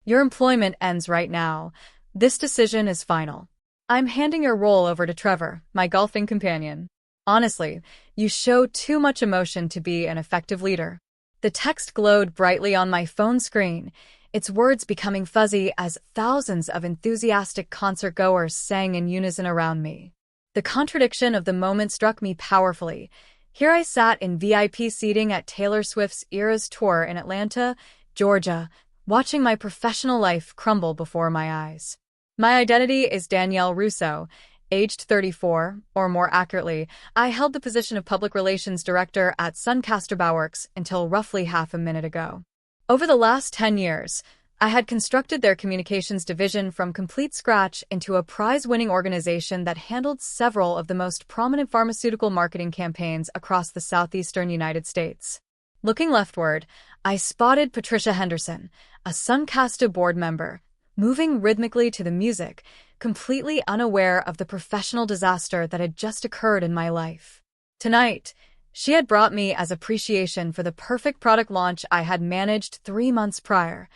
Your employment ends right now. This decision is final. I'm handing your role over to Trevor, my golfing companion. Honestly, you show too much emotion to be an effective leader. The text glowed brightly on my phone screen, its words becoming fuzzy as thousands of enthusiastic concert-goers sang in unison around me. The contradiction of the moment struck me powerfully. Here I sat in VIP seating at Taylor Swift's Eras Tour in Atlanta, Georgia, watching my professional life crumble before my eyes. My identity is Danielle Russo, aged 34, or more accurately, I held the position of Public Relations Director at Suncaster Bauwerks until roughly half a minute ago. Over the last 10 years, I had constructed their communications division from complete scratch into a prize-winning organization that handled several of the most prominent pharmaceutical marketing campaigns across the southeastern United States. Looking leftward, I spotted Patricia Henderson, a Suncaster board member, moving rhythmically to the music, completely unaware of the professional disaster that had just occurred in my life. Tonight, she had brought me as appreciation for the perfect product launch I had managed 3 months prior,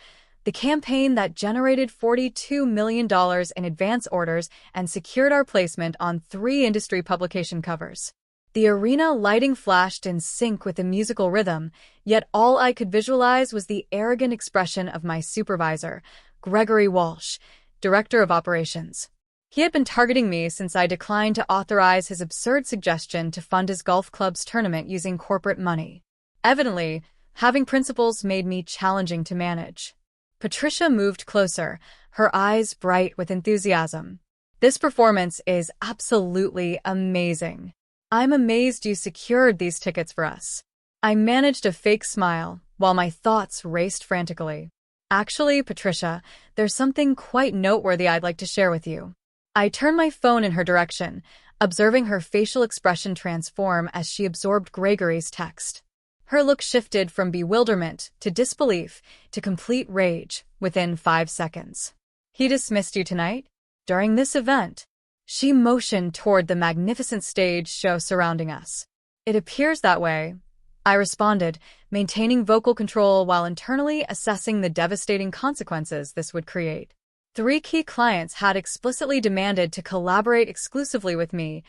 the campaign that generated $42 million in advance orders and secured our placement on 3 industry publication covers. The arena lighting flashed in sync with the musical rhythm, yet all I could visualize was the arrogant expression of my supervisor, Gregory Walsh, Director of Operations. He had been targeting me since I declined to authorize his absurd suggestion to fund his golf club's tournament using corporate money. Evidently, having principles made me challenging to manage. Patricia moved closer, her eyes bright with enthusiasm. This performance is absolutely amazing. I'm amazed you secured these tickets for us. I managed a fake smile, while my thoughts raced frantically. Actually, Patricia, there's something quite noteworthy I'd like to share with you. I turned my phone in her direction, observing her facial expression transform as she absorbed Gregory's text. Her look shifted from bewilderment to disbelief to complete rage within 5 seconds. He dismissed you tonight? During this event? She motioned toward the magnificent stage show surrounding us. It appears that way, I responded, maintaining vocal control while internally assessing the devastating consequences this would create. 3 key clients had explicitly demanded to collaborate exclusively with me.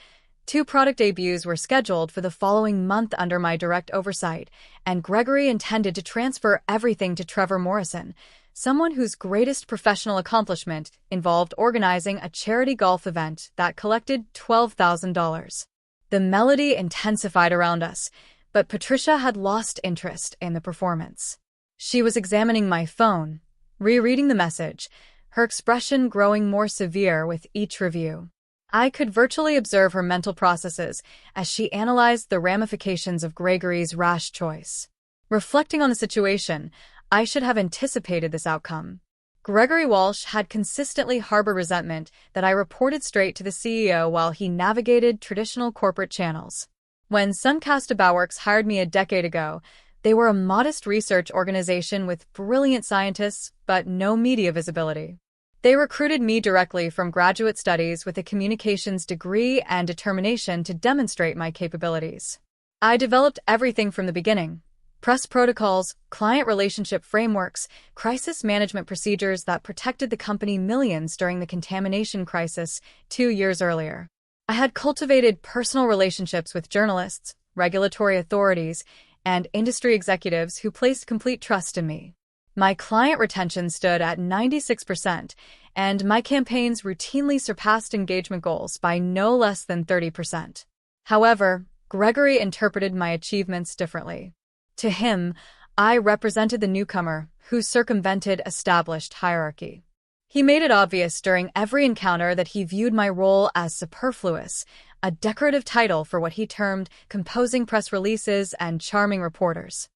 2 product debuts were scheduled for the following month under my direct oversight, and Gregory intended to transfer everything to Trevor Morrison, someone whose greatest professional accomplishment involved organizing a charity golf event that collected $12,000. The melody intensified around us, but Patricia had lost interest in the performance. She was examining my phone, rereading the message, her expression growing more severe with each review. I could virtually observe her mental processes as she analyzed the ramifications of Gregory's rash choice. Reflecting on the situation, I should have anticipated this outcome. Gregory Walsh had consistently harbored resentment that I reported straight to the CEO while he navigated traditional corporate channels. When Suncaster Bauwerks hired me a decade ago, they were a modest research organization with brilliant scientists, but no media visibility. They recruited me directly from graduate studies with a communications degree and determination to demonstrate my capabilities. I developed everything from the beginning: press protocols, client relationship frameworks, crisis management procedures that protected the company millions during the contamination crisis 2 years earlier. I had cultivated personal relationships with journalists, regulatory authorities, and industry executives who placed complete trust in me. My client retention stood at 96%, and my campaigns routinely surpassed engagement goals by no less than 30%. However, Gregory interpreted my achievements differently. To him, I represented the newcomer who circumvented established hierarchy. He made it obvious during every encounter that he viewed my role as superfluous, a decorative title for what he termed composing press releases and charming reporters.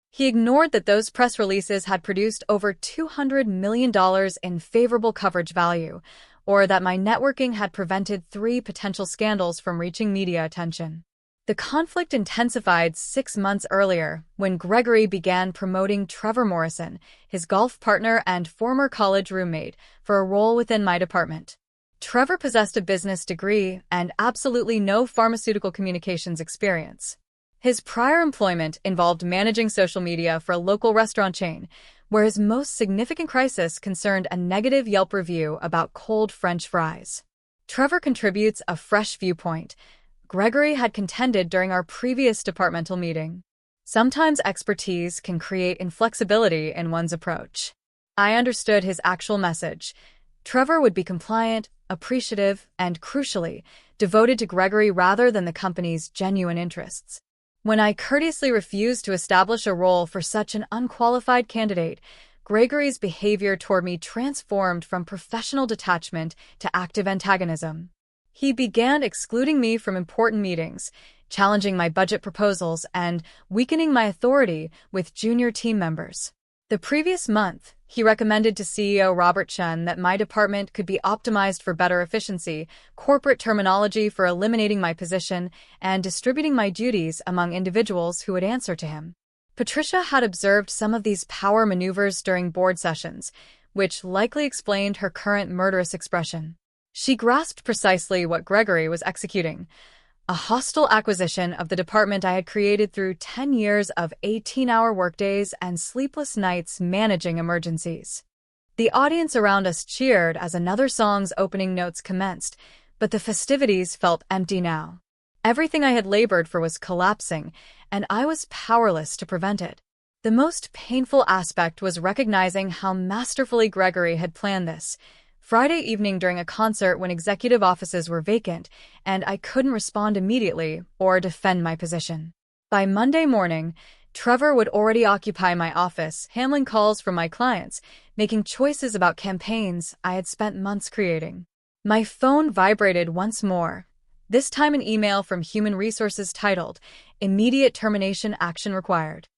He ignored that those press releases had produced over $200 million in favorable coverage value, or that my networking had prevented 3 potential scandals from reaching media attention. The conflict intensified 6 months earlier when Gregory began promoting Trevor Morrison, his golf partner and former college roommate, for a role within my department. Trevor possessed a business degree and absolutely no pharmaceutical communications experience. His prior employment involved managing social media for a local restaurant chain, where his most significant crisis concerned a negative Yelp review about cold French fries. Trevor contributes a fresh viewpoint. Gregory had contended during our previous departmental meeting. Sometimes expertise can create inflexibility in one's approach. I understood his actual message. Trevor would be compliant, appreciative, and, crucially, devoted to Gregory rather than the company's genuine interests. When I courteously refused to establish a role for such an unqualified candidate, Gregory's behavior toward me transformed from professional detachment to active antagonism. He began excluding me from important meetings, challenging my budget proposals, and weakening my authority with junior team members. The previous month, he recommended to CEO Robert Chen that my department could be optimized for better efficiency, corporate terminology for eliminating my position, and distributing my duties among individuals who would answer to him. Patricia had observed some of these power maneuvers during board sessions, which likely explained her current murderous expression. She grasped precisely what Gregory was executing: a hostile acquisition of the department I had created through 10 years of 18-hour workdays and sleepless nights managing emergencies. The audience around us cheered as another song's opening notes commenced, but the festivities felt empty now. Everything I had labored for was collapsing, and I was powerless to prevent it. The most painful aspect was recognizing how masterfully Gregory had planned this. Friday evening during a concert when executive offices were vacant, and I couldn't respond immediately or defend my position. By Monday morning, Trevor would already occupy my office, handling calls from my clients, making choices about campaigns I had spent months creating. My phone vibrated once more, this time an email from Human Resources titled, "Immediate Termination Action Required."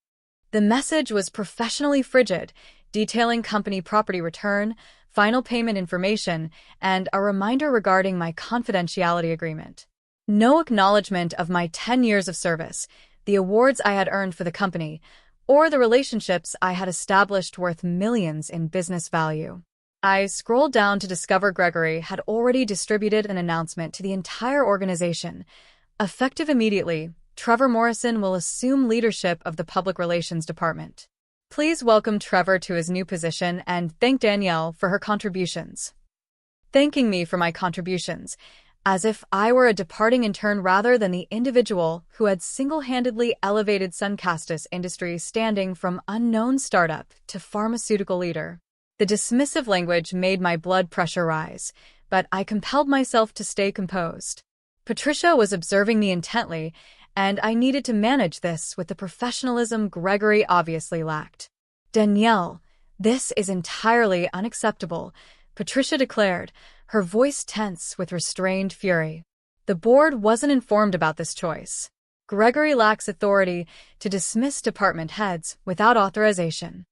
The message was professionally frigid, detailing company property return, final payment information, and a reminder regarding my confidentiality agreement. No acknowledgement of my 10 years of service, the awards I had earned for the company, or the relationships I had established worth millions in business value. I scrolled down to discover Gregory had already distributed an announcement to the entire organization. Effective immediately, Trevor Morrison will assume leadership of the Public Relations Department. Please welcome Trevor to his new position and thank Danielle for her contributions. Thanking me for my contributions, as if I were a departing intern rather than the individual who had single-handedly elevated Suncastus Industries standing from unknown startup to pharmaceutical leader. The dismissive language made my blood pressure rise, but I compelled myself to stay composed. Patricia was observing me intently, and I needed to manage this with the professionalism Gregory obviously lacked. "Danielle, this is entirely unacceptable," Patricia declared, her voice tense with restrained fury. The board wasn't informed about this choice. Gregory lacks authority to dismiss department heads without authorization.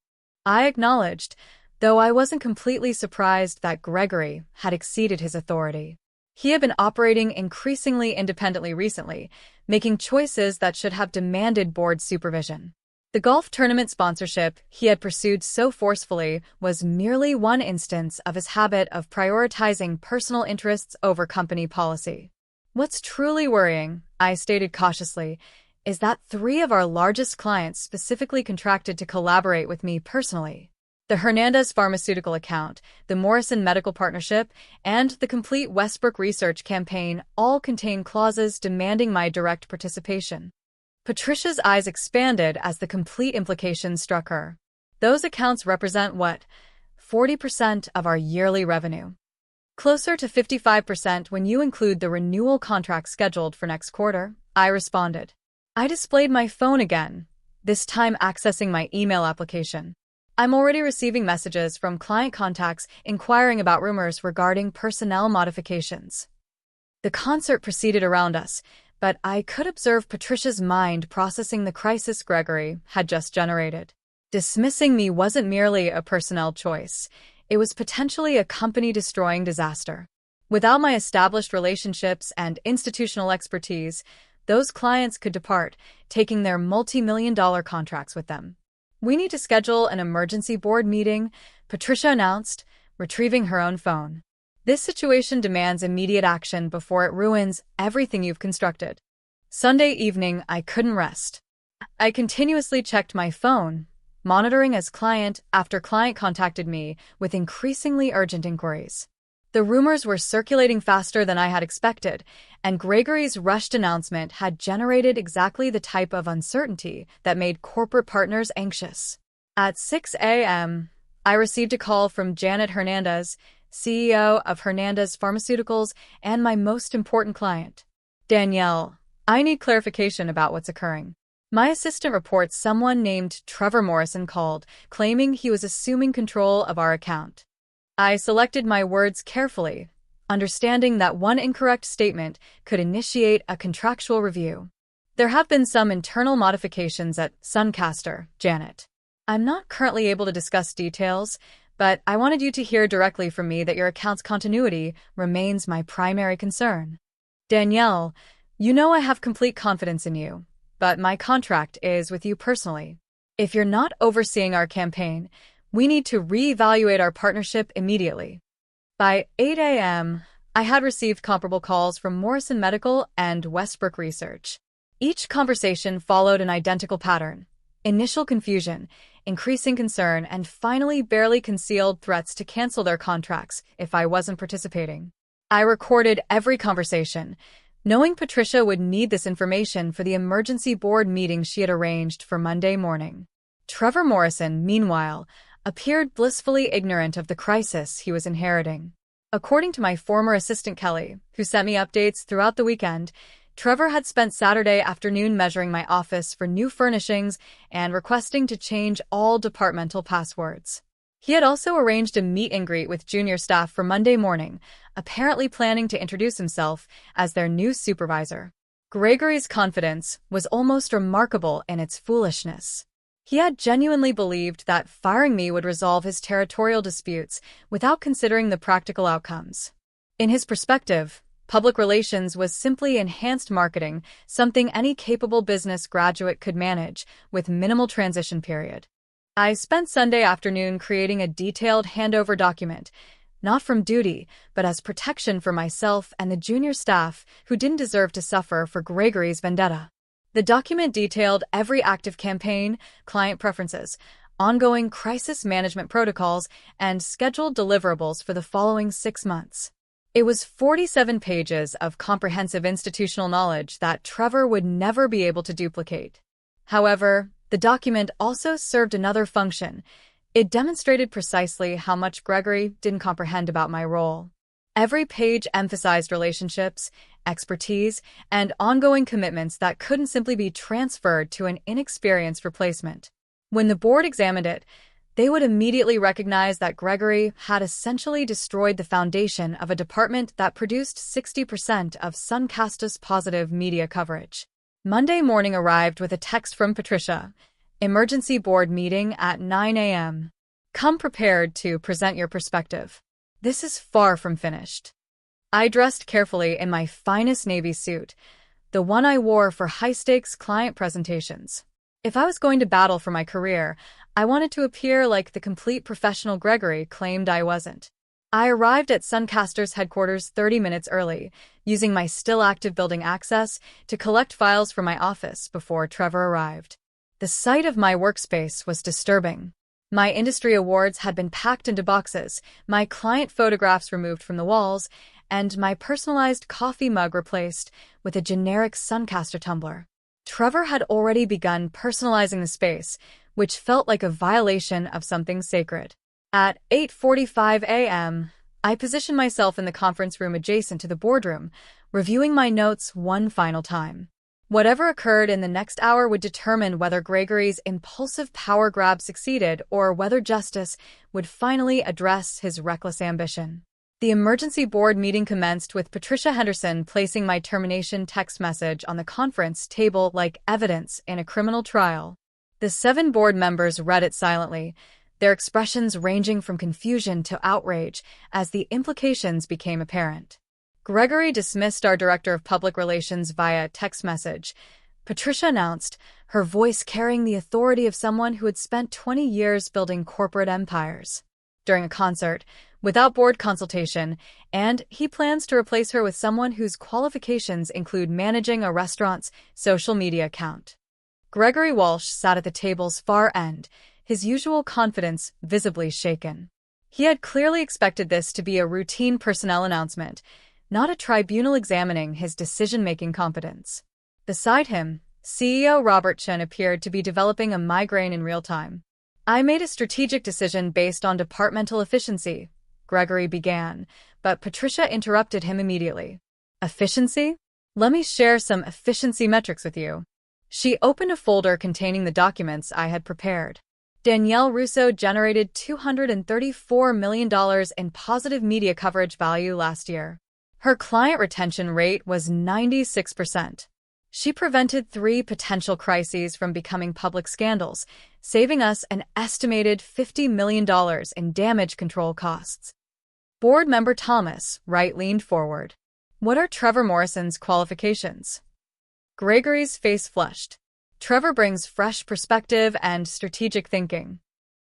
I acknowledged, though I wasn't completely surprised that Gregory had exceeded his authority. He had been operating increasingly independently recently, making choices that should have demanded board supervision. The golf tournament sponsorship he had pursued so forcefully was merely one instance of his habit of prioritizing personal interests over company policy. What's truly worrying, I stated cautiously, is that 3 of our largest clients specifically contracted to collaborate with me personally. The Hernandez Pharmaceutical account, the Morrison Medical Partnership, and the complete Westbrook Research campaign all contain clauses demanding my direct participation. Patricia's eyes expanded as the complete implications struck her. Those accounts represent what? 40% of our yearly revenue. Closer to 55% when you include the renewal contract scheduled for next quarter, I responded. I displayed my phone again, this time accessing my email application. I'm already receiving messages from client contacts inquiring about rumors regarding personnel modifications. The concert proceeded around us, but I could observe Patricia's mind processing the crisis Gregory had just generated. Dismissing me wasn't merely a personnel choice. It was potentially a company-destroying disaster. Without my established relationships and institutional expertise, those clients could depart, taking their multi-million-dollar contracts with them. "We need to schedule an emergency board meeting," Patricia announced, retrieving her own phone. "This situation demands immediate action before it ruins everything you've constructed." Sunday evening, I couldn't rest. I continuously checked my phone, monitoring as client after client contacted me with increasingly urgent inquiries. The rumors were circulating faster than I had expected, and Gregory's rushed announcement had generated exactly the type of uncertainty that made corporate partners anxious. At 6 a.m., I received a call from Janet Hernandez, CEO of Hernandez Pharmaceuticals and my most important client. Danielle, I need clarification about what's occurring. My assistant reports someone named Trevor Morrison called, claiming he was assuming control of our account. I selected my words carefully, understanding that one incorrect statement could initiate a contractual review. There have been some internal modifications at Suncaster, Janet. I'm not currently able to discuss details, but I wanted you to hear directly from me that your account's continuity remains my primary concern. Danielle, you know I have complete confidence in you, but my contract is with you personally. If you're not overseeing our campaign, we need to reevaluate our partnership immediately. By 8 a.m., I had received comparable calls from Morrison Medical and Westbrook Research. Each conversation followed an identical pattern: initial confusion, increasing concern, and finally barely concealed threats to cancel their contracts if I wasn't participating. I recorded every conversation, knowing Patricia would need this information for the emergency board meeting she had arranged for Monday morning. Trevor Morrison, meanwhile, appeared blissfully ignorant of the crisis he was inheriting. According to my former assistant Kelly, who sent me updates throughout the weekend, Trevor had spent Saturday afternoon measuring my office for new furnishings and requesting to change all departmental passwords. He had also arranged a meet and greet with junior staff for Monday morning, apparently planning to introduce himself as their new supervisor. Gregory's confidence was almost remarkable in its foolishness. He had genuinely believed that firing me would resolve his territorial disputes without considering the practical outcomes. In his perspective, public relations was simply enhanced marketing, something any capable business graduate could manage with minimal transition period. I spent Sunday afternoon creating a detailed handover document, not from duty, but as protection for myself and the junior staff who didn't deserve to suffer for Gregory's vendetta. The document detailed every active campaign, client preferences, ongoing crisis management protocols, and scheduled deliverables for the following 6 months. It was 47 pages of comprehensive institutional knowledge that Trevor would never be able to duplicate. However, the document also served another function. It demonstrated precisely how much Gregory didn't comprehend about my role. Every page emphasized relationships, expertise, and ongoing commitments that couldn't simply be transferred to an inexperienced replacement. When the board examined it, they would immediately recognize that Gregory had essentially destroyed the foundation of a department that produced 60% of Suncaster's positive media coverage. Monday morning arrived with a text from Patricia. Emergency board meeting at 9 a.m. Come prepared to present your perspective. This is far from finished. I dressed carefully in my finest navy suit, the one I wore for high-stakes client presentations. If I was going to battle for my career, I wanted to appear like the complete professional Gregory claimed I wasn't. I arrived at Suncaster's headquarters 30 minutes early, using my still-active building access to collect files from my office before Trevor arrived. The sight of my workspace was disturbing. My industry awards had been packed into boxes, my client photographs removed from the walls, and my personalized coffee mug replaced with a generic Suncaster tumbler. Trevor had already begun personalizing the space, which felt like a violation of something sacred. At 8:45 a.m., I positioned myself in the conference room adjacent to the boardroom, reviewing my notes one final time. Whatever occurred in the next hour would determine whether Gregory's impulsive power grab succeeded or whether justice would finally address his reckless ambition. The emergency board meeting commenced with Patricia Henderson placing my termination text message on the conference table like evidence in a criminal trial. The 7 board members read it silently, their expressions ranging from confusion to outrage as the implications became apparent. Gregory dismissed our director of public relations via text message, Patricia announced, her voice carrying the authority of someone who had spent 20 years building corporate empires. During a concert, without board consultation, and he plans to replace her with someone whose qualifications include managing a restaurant's social media account. Gregory Walsh sat at the table's far end, his usual confidence visibly shaken. He had clearly expected this to be a routine personnel announcement, not a tribunal examining his decision-making competence. Beside him, CEO Robert Chen appeared to be developing a migraine in real time. I made a strategic decision based on departmental efficiency, Gregory began, but Patricia interrupted him immediately. Efficiency? Let me share some efficiency metrics with you. She opened a folder containing the documents I had prepared. Danielle Russo generated $234 million in positive media coverage value last year. Her client retention rate was 96%. She prevented 3 potential crises from becoming public scandals, saving us an estimated $50 million in damage control costs. Board member Thomas Wright leaned forward. What are Trevor Morrison's qualifications? Gregory's face flushed. Trevor brings fresh perspective and strategic thinking.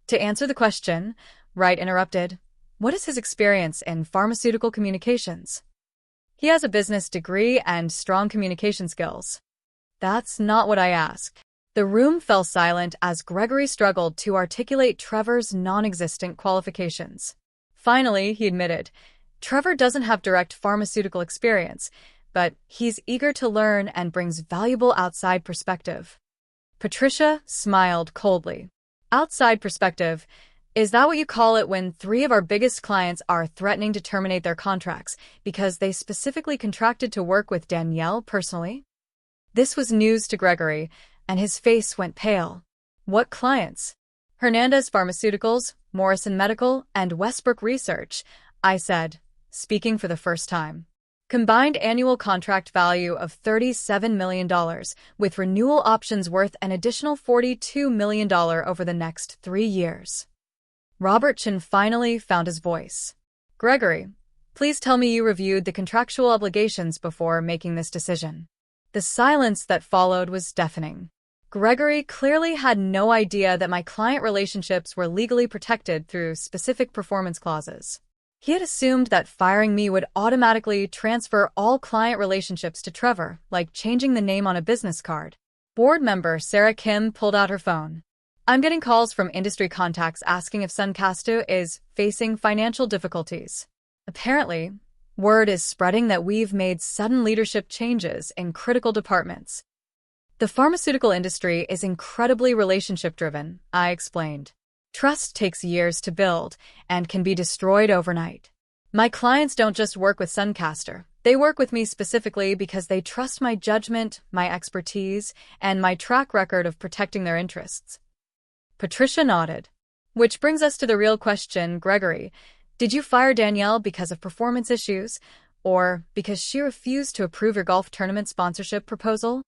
To answer the question, Wright interrupted, what is his experience in pharmaceutical communications? He has a business degree and strong communication skills. That's not what I asked. The room fell silent as Gregory struggled to articulate Trevor's non-existent qualifications. Finally, he admitted, Trevor doesn't have direct pharmaceutical experience, but he's eager to learn and brings valuable outside perspective. Patricia smiled coldly. Outside perspective, is that what you call it when 3 of our biggest clients are threatening to terminate their contracts because they specifically contracted to work with Danielle personally? This was news to Gregory, and his face went pale. What clients? Hernandez Pharmaceuticals, Morrison Medical, and Westbrook Research, I said, speaking for the first time. Combined annual contract value of $37 million, with renewal options worth an additional $42 million over the next 3 years. Robert Chen finally found his voice. Gregory, please tell me you reviewed the contractual obligations before making this decision. The silence that followed was deafening. Gregory clearly had no idea that my client relationships were legally protected through specific performance clauses. He had assumed that firing me would automatically transfer all client relationships to Trevor, like changing the name on a business card. Board member Sarah Kim pulled out her phone. I'm getting calls from industry contacts asking if Suncasto is facing financial difficulties. Apparently, word is spreading that we've made sudden leadership changes in critical departments. The pharmaceutical industry is incredibly relationship-driven, I explained. Trust takes years to build and can be destroyed overnight. My clients don't just work with Suncaster. They work with me specifically because they trust my judgment, my expertise, and my track record of protecting their interests. Patricia nodded. Which brings us to the real question, Gregory. Did you fire Danielle because of performance issues, or because she refused to approve your golf tournament sponsorship proposal?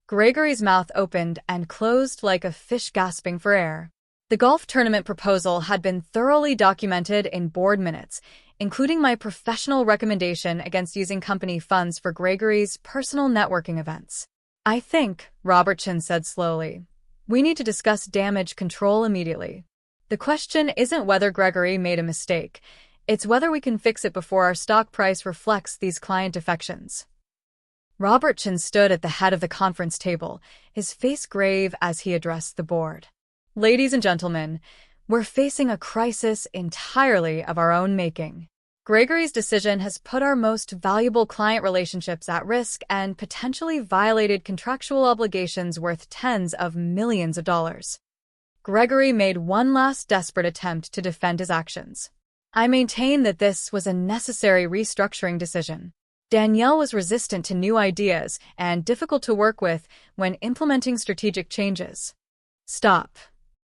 Gregory's mouth opened and closed like a fish gasping for air. The golf tournament proposal had been thoroughly documented in board minutes, including my professional recommendation against using company funds for Gregory's personal networking events. I think, Robert Chen said slowly, we need to discuss damage control immediately. The question isn't whether Gregory made a mistake, it's whether we can fix it before our stock price reflects these client defections. Robert Chen stood at the head of the conference table, his face grave as he addressed the board. Ladies and gentlemen, we're facing a crisis entirely of our own making. Gregory's decision has put our most valuable client relationships at risk and potentially violated contractual obligations worth tens of millions of dollars. Gregory made one last desperate attempt to defend his actions. I maintain that this was a necessary restructuring decision. Danielle was resistant to new ideas and difficult to work with when implementing strategic changes. Stop.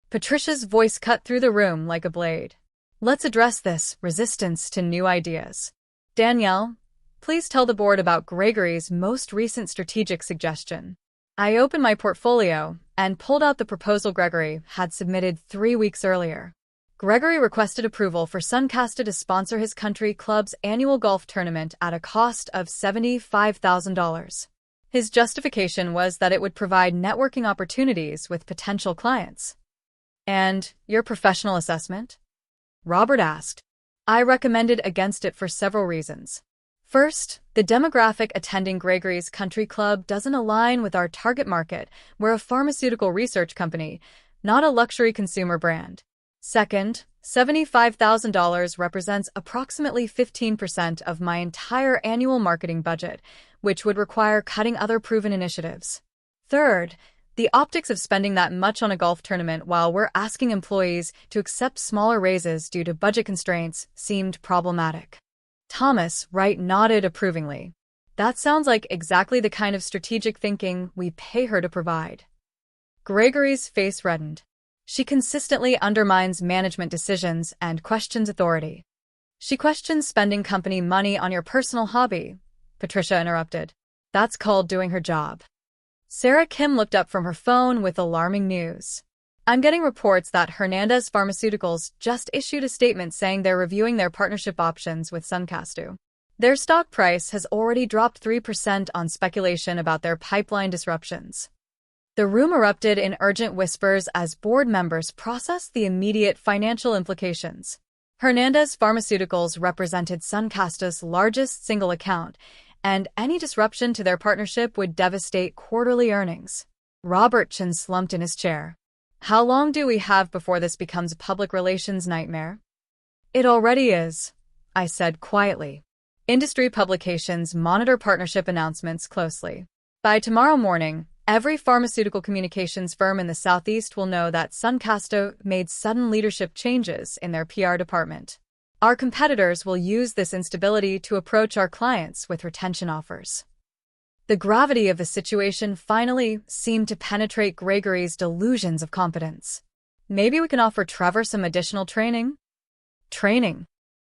Patricia's voice cut through the room like a blade. Let's address this resistance to new ideas. Danielle, please tell the board about Gregory's most recent strategic suggestion. I opened my portfolio and pulled out the proposal Gregory had submitted 3 weeks earlier. Gregory requested approval for Suncaster to sponsor his country club's annual golf tournament at a cost of $75,000. His justification was that it would provide networking opportunities with potential clients. And your professional assessment? Robert asked. I recommended against it for several reasons. First, the demographic attending Gregory's country club doesn't align with our target market. We're a pharmaceutical research company, not a luxury consumer brand. Second, $75,000 represents approximately 15% of my entire annual marketing budget, which would require cutting other proven initiatives. Third, the optics of spending that much on a golf tournament while we're asking employees to accept smaller raises due to budget constraints seemed problematic. Thomas Wright nodded approvingly. That sounds like exactly the kind of strategic thinking we pay her to provide. Gregory's face reddened. She consistently undermines management decisions and questions authority. She questions spending company money on your personal hobby, Patricia interrupted. That's called doing her job. Sarah Kim looked up from her phone with alarming news. I'm getting reports that Hernandez Pharmaceuticals just issued a statement saying they're reviewing their partnership options with Suncastu. Their stock price has already dropped 3% on speculation about their pipeline disruptions. The room erupted in urgent whispers as board members processed the immediate financial implications. Hernandez Pharmaceuticals represented Suncastu's largest single account, and any disruption to their partnership would devastate quarterly earnings. Robert Chen slumped in his chair. How long do we have before this becomes a public relations nightmare? It already is, I said quietly. Industry publications monitor partnership announcements closely. By tomorrow morning, every pharmaceutical communications firm in the Southeast will know that Suncastu made sudden leadership changes in their PR department. Our competitors will use this instability to approach our clients with retention offers. The gravity of the situation finally seemed to penetrate Gregory's delusions of competence. Maybe we can offer Trevor some additional training? Training?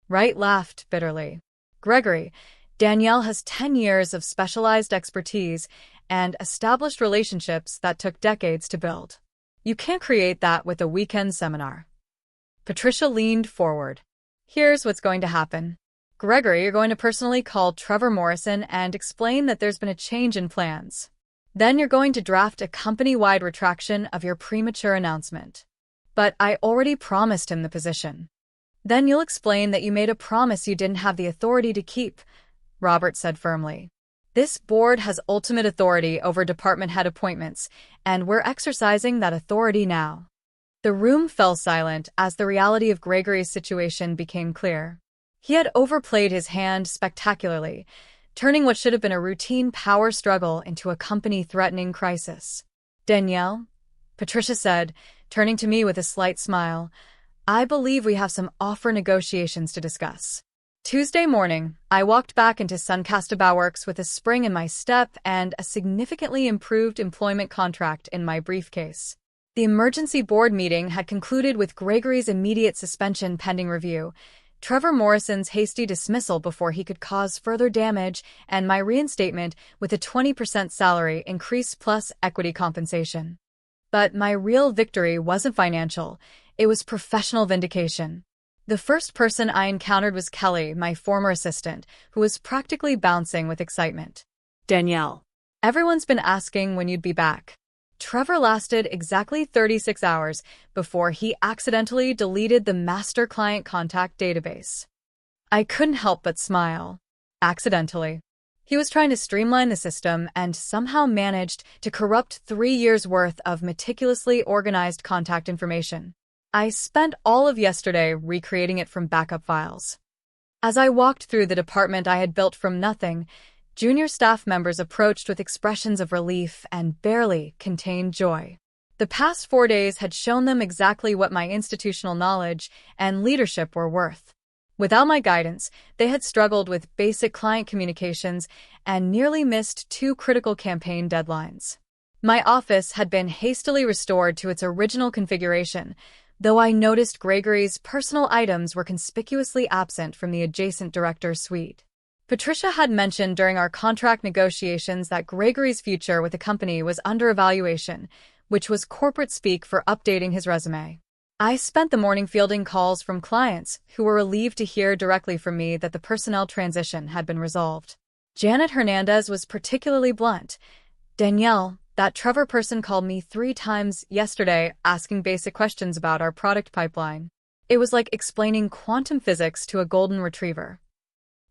Wright laughed bitterly. Gregory, Danielle has 10 years of specialized expertise and established relationships that took decades to build. You can't create that with a weekend seminar. Patricia leaned forward. Here's what's going to happen. Gregory, you're going to personally call Trevor Morrison and explain that there's been a change in plans. Then you're going to draft a company-wide retraction of your premature announcement. But I already promised him the position. Then you'll explain that you made a promise you didn't have the authority to keep, Robert said firmly. This board has ultimate authority over department head appointments, and we're exercising that authority now. The room fell silent as the reality of Gregory's situation became clear. He had overplayed his hand spectacularly, turning what should have been a routine power struggle into a company-threatening crisis. Danielle, Patricia said, turning to me with a slight smile, I believe we have some offer negotiations to discuss. Tuesday morning, I walked back into Suncastu Bauworks with a spring in my step and a significantly improved employment contract in my briefcase. The emergency board meeting had concluded with Gregory's immediate suspension pending review, Trevor Morrison's hasty dismissal before he could cause further damage, and my reinstatement with a 20% salary increase plus equity compensation. But my real victory wasn't financial, it was professional vindication. The first person I encountered was Kelly, my former assistant, who was practically bouncing with excitement. Danielle, everyone's been asking when you'd be back. Trevor lasted exactly 36 hours before he accidentally deleted the master client contact database. I couldn't help but smile. Accidentally. He was trying to streamline the system and somehow managed to corrupt 3 years' worth of meticulously organized contact information. I spent all of yesterday recreating it from backup files. As I walked through the department I had built from nothing, junior staff members approached with expressions of relief and barely contained joy. The past 4 days had shown them exactly what my institutional knowledge and leadership were worth. Without my guidance, they had struggled with basic client communications and nearly missed 2 critical campaign deadlines. My office had been hastily restored to its original configuration, though I noticed Gregory's personal items were conspicuously absent from the adjacent director's suite. Patricia had mentioned during our contract negotiations that Gregory's future with the company was under evaluation, which was corporate speak for updating his resume. I spent the morning fielding calls from clients who were relieved to hear directly from me that the personnel transition had been resolved. Janet Hernandez was particularly blunt. Danielle, that Trevor person called me 3 times yesterday asking basic questions about our product pipeline. It was like explaining quantum physics to a golden retriever.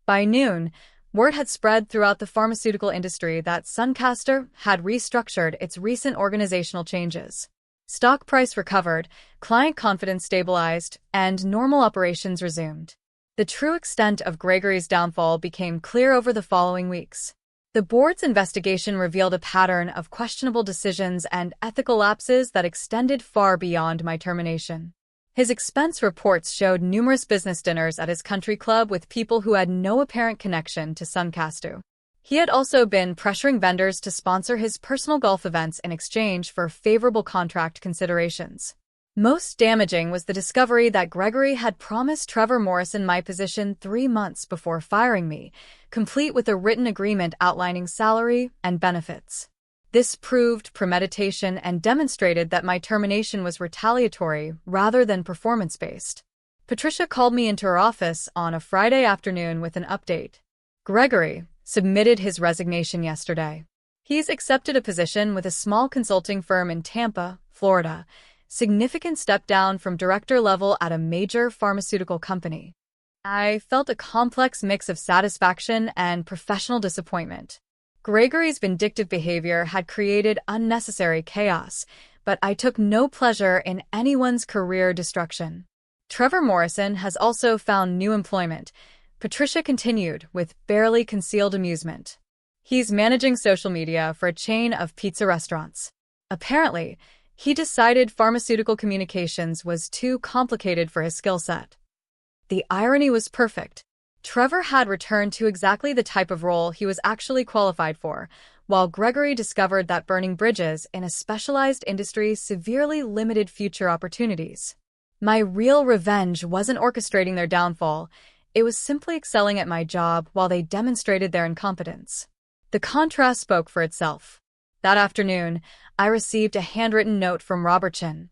By noon, word had spread throughout the pharmaceutical industry that Suncastu had restructured its recent organizational changes. Stock price recovered, client confidence stabilized, and normal operations resumed. The true extent of Gregory's downfall became clear over the following weeks. The board's investigation revealed a pattern of questionable decisions and ethical lapses that extended far beyond my termination. His expense reports showed numerous business dinners at his country club with people who had no apparent connection to Suncastu. He had also been pressuring vendors to sponsor his personal golf events in exchange for favorable contract considerations. Most damaging was the discovery that Gregory had promised Trevor Morrison my position 3 months before firing me, complete with a written agreement outlining salary and benefits. This proved premeditation and demonstrated that my termination was retaliatory rather than performance-based. Patricia called me into her office on a Friday afternoon with an update. Gregory submitted his resignation yesterday. He's accepted a position with a small consulting firm in Tampa, Florida, significant step down from director level at a major pharmaceutical company. I felt a complex mix of satisfaction and professional disappointment. Gregory's vindictive behavior had created unnecessary chaos, but I took no pleasure in anyone's career destruction. Trevor Morrison has also found new employment, Patricia continued with barely concealed amusement. He's managing social media for a chain of pizza restaurants. Apparently, he decided pharmaceutical communications was too complicated for his skill set. The irony was perfect. Trevor had returned to exactly the type of role he was actually qualified for, while Gregory discovered that burning bridges in a specialized industry severely limited future opportunities. My real revenge wasn't orchestrating their downfall, it was simply excelling at my job while they demonstrated their incompetence. The contrast spoke for itself. That afternoon, I received a handwritten note from Robertson.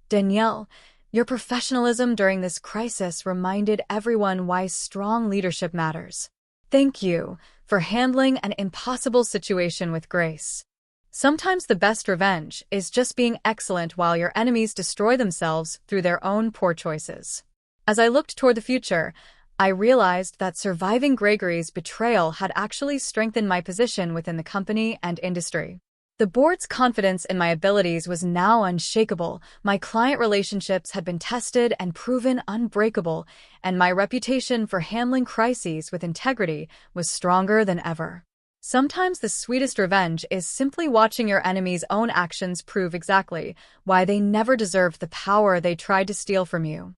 Danielle, your professionalism during this crisis reminded everyone why strong leadership matters. Thank you for handling an impossible situation with grace. Sometimes the best revenge is just being excellent while your enemies destroy themselves through their own poor choices. As I looked toward the future, I realized that surviving Gregory's betrayal had actually strengthened my position within the company and industry. The board's confidence in my abilities was now unshakable, my client relationships had been tested and proven unbreakable, and my reputation for handling crises with integrity was stronger than ever. Sometimes the sweetest revenge is simply watching your enemy's own actions prove exactly why they never deserved the power they tried to steal from you.